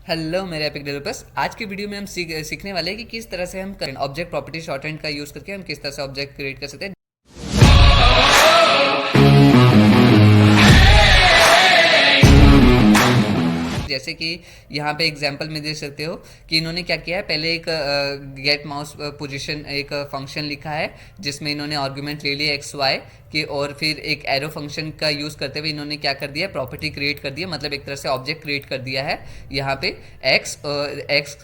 Hello मेरे epic developers. आज की वीडियो में हम सीखने वाले हैं कि किस तरह से हम ऑब्जेक्ट प्रॉपर्टी शॉर्टहैंड का यूज़ करके हम किस तरह से ऑब्जेक्ट क्रिएट कर सकते हैं। जैसे कि यहाँ पे एग्जांपल में देख सकते हो कि इन्होंने क्या किया है, पहले एक गेट माउस पोजीशन एक फंक्शन लिखा है जिसमें इन्होंने आर्गुमेंट ले लिया एक्स वाई की, और फिर एक एरो फंक्शन का यूज़ करते हुए इन्होंने क्या कर दिया, प्रॉपर्टी क्रिएट कर दिया, मतलब एक तरह से ऑब्जेक्ट क्रिएट कर दिया है। यहाँ पे एक्स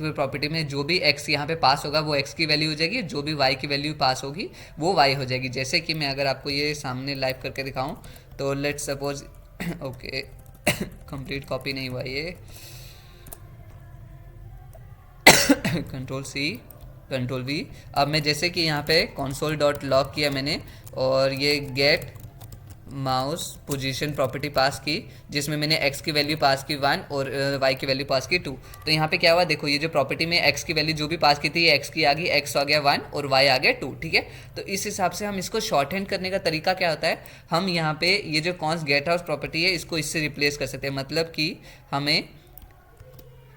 प्रॉपर्टी में जो भी एक्स यहाँ पे पास होगा वो एक्स की वैल्यू हो जाएगी, जो भी वाई की वैल्यू पास होगी वो वाई हो जाएगी। जैसे कि मैं अगर आपको ये सामने लाइव करके दिखाऊँ तो let suppose okay complete copy नहीं हुआ ये कंट्रोल सी कंट्रोल वी। अब मैं जैसे कि यहाँ पे console डॉट लॉग किया मैंने और ये गेट माउस पोजीशन प्रॉपर्टी पास की जिसमें मैंने x की वैल्यू पास की 1 और y की वैल्यू पास की 2। तो यहाँ पे क्या हुआ, देखो ये जो प्रॉपर्टी में x की वैल्यू जो भी पास की थी ये x की आ गई, x आ गया 1 और y आ गया 2। ठीक है, तो इस हिसाब से हम इसको शॉर्ट हैंड करने का तरीका क्या होता है, हम यहाँ पे ये जो कॉन्स गेट हाउस प्रॉपर्टी है इसको इससे रिप्लेस कर सकते हैं। मतलब कि हमें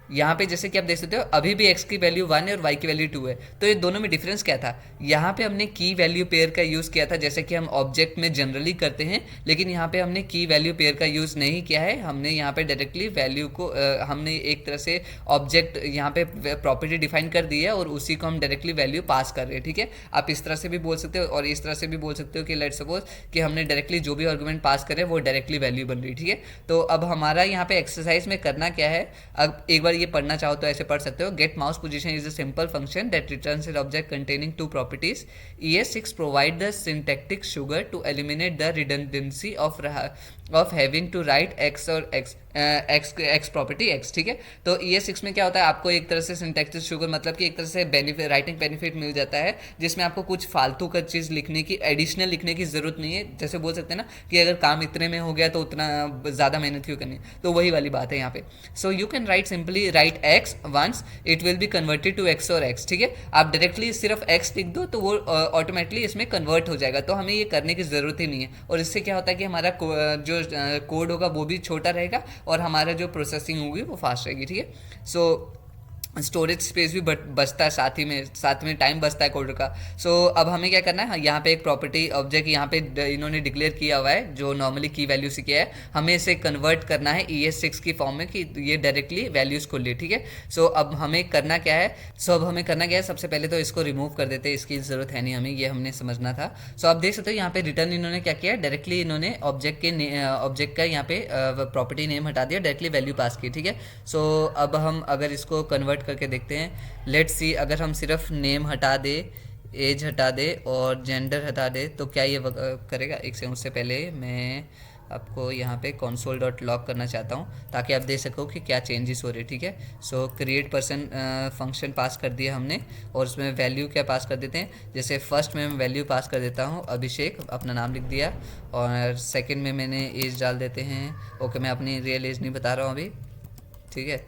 यहाँ पे जैसे कि आप देख सकते हो अभी भी x की वैल्यू 1 है और y की वैल्यू 2 है, तो ये दोनों में डिफरेंस क्या था, यहाँ पे हमने की वैल्यू पेयर का यूज़ किया था जैसे कि हम ऑब्जेक्ट में जनरली करते हैं, लेकिन यहाँ पे हमने की वैल्यू पेयर का यूज़ नहीं किया है। हमने यहाँ पे डायरेक्टली वैल्यू को हमने एक तरह से ऑब्जेक्ट यहाँ पे प्रॉपर्टी डिफाइन कर दी है और उसी को हम डायरेक्टली वैल्यू पास कर रहे हैं। ठीक है, आप इस तरह से भी बोल सकते हो और इस तरह से भी बोल सकते हो कि लेट सपोज कि हमने डायरेक्टली जो भी आर्गुमेंट पास करे वो डायरेक्टली वैल्यू बन रही है। ठीक है, तो अब हमारा यहाँ पे एक्सरसाइज में करना क्या है, अब एक बार ये पढ़ना चाहो तो ऐसे पढ़ सकते हो। Get mouse position is a simple function that returns an object containing two properties. ES6 provide the syntactic sugar to eliminate the redundancy of having to write x और एक्स प्रॉपर्टी एक्स। ठीक है, तो ES6 में क्या होता है, आपको एक तरह से सिंटैक्टिक शुगर मतलब कि एक तरह से बेनिफिट राइटिंग बेनिफिट मिल जाता है जिसमें आपको कुछ फालतू का चीज़ लिखने की एडिशनल लिखने की ज़रूरत नहीं है। जैसे बोल सकते हैं ना कि अगर काम इतने में हो गया तो उतना ज़्यादा मेहनत क्यों करनी, तो वही वाली बात है यहाँ पे। So you can write simply write x once it will be converted to x और एक्स। ठीक है, आप डायरेक्टली सिर्फ एक्स लिख दो तो वो ऑटोमेटिकली इसमें कन्वर्ट हो जाएगा, तो हमें ये करने की ज़रूरत ही नहीं है। और इससे क्या होता है कि हमारा जो कोड होगा वो भी छोटा रहेगा और हमारा जो प्रोसेसिंग होगी वो फास्ट रहेगी। ठीक है, सो स्टोरेज स्पेस भी बचता है, साथ में टाइम बचता है कोड का। सो अब हमें क्या करना है, यहाँ पे एक प्रॉपर्टी ऑब्जेक्ट यहाँ पे इन्होंने डिक्लेयर किया हुआ है जो नॉर्मली की वैल्यू से किया है, हमें इसे कन्वर्ट करना है ES6 की फॉर्म में कि ये डायरेक्टली वैल्यूज़ को ले। ठीक है, सो अब हमें करना क्या है, सबसे पहले तो इसको रिमूव कर देते हैं, इसकी ज़रूरत है नहीं हमें, ये हमने समझना था। सो आप देख सकते हो यहाँ पे रिटर्न इन्होंने क्या किया, डायरेक्टली इन्होंने ऑब्जेक्ट का यहाँ पे प्रॉपर्टी नेम हटा दिया, डायरेक्टली वैल्यू पास की। ठीक है, सो अब हम अगर इसको कन्वर्ट करके देखते हैं, लेट्स सी अगर हम सिर्फ नेम हटा दे, एज हटा दे और जेंडर हटा दे तो क्या ये करेगा। एक से उससे पहले मैं आपको यहाँ पे console डॉट लॉग करना चाहता हूँ ताकि आप देख सको कि क्या चेंजेस हो रहे। ठीक है, सो क्रिएट पर्सन फंक्शन पास कर दिया हमने और उसमें वैल्यू क्या पास कर देते हैं, जैसे फर्स्ट में मैं वैल्यू पास कर देता हूँ अभिषेक, अपना नाम लिख दिया, और सेकेंड में मैंने एज डाल देते हैं। ओके, मैं अपनी रियल एज नहीं बता रहा हूँ अभी। ठीक है,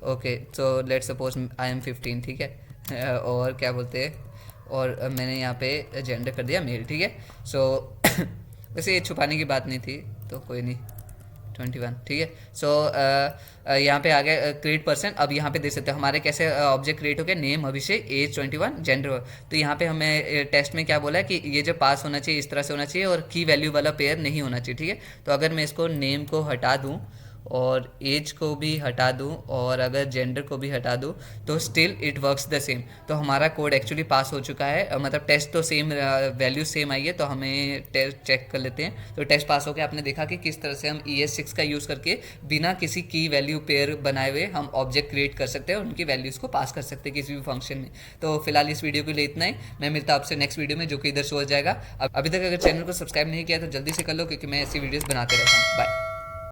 okay, so let suppose I am 15। ठीक है, और क्या बोलते हैं, और मैंने यहाँ पे जेंडर कर दिया मेल। ठीक है, सो वैसे ये छुपाने की बात नहीं थी तो कोई नहीं, 21। ठीक है, सो यहाँ पे आ गया क्रिएट पर्सन। अब यहाँ पे देख सकते हो हमारे कैसे ऑब्जेक्ट क्रिएट हो गया, नेम अभिषेक, एज 21, जेंडर। तो यहाँ पे हमें टेस्ट में क्या बोला है कि ये जो पास होना चाहिए इस तरह से होना चाहिए और की वैल्यू वाला पेयर नहीं होना चाहिए। ठीक है, तो अगर मैं इसको नेम को हटा दूँ और एज को भी हटा दूं और अगर जेंडर को भी हटा दूं तो still it works the same, तो हमारा कोड एक्चुअली पास हो चुका है। मतलब टेस्ट तो सेम, वैल्यू सेम आई है, तो हमें टेस्ट चेक कर लेते हैं। तो टेस्ट पास हो गया, आपने देखा कि किस तरह से हम ES6 का यूज़ करके बिना किसी की वैल्यू पेयर बनाए हुए हम ऑब्जेक्ट क्रिएट कर सकते हैं और उनकी वैल्यूज़ को पास कर सकते हैं किसी भी फंक्शन में। तो फिलहाल इस वीडियो के लिए इतना ही, मैं मिलता हूं आपसे नेक्स्ट वीडियो में जो कि इधर शो हो जाएगा। अभी तक अगर चैनल को सब्सक्राइब नहीं किया तो जल्दी से कर लो क्योंकि मैं ऐसी वीडियोज़ बनाते रहता हूँ। बाय।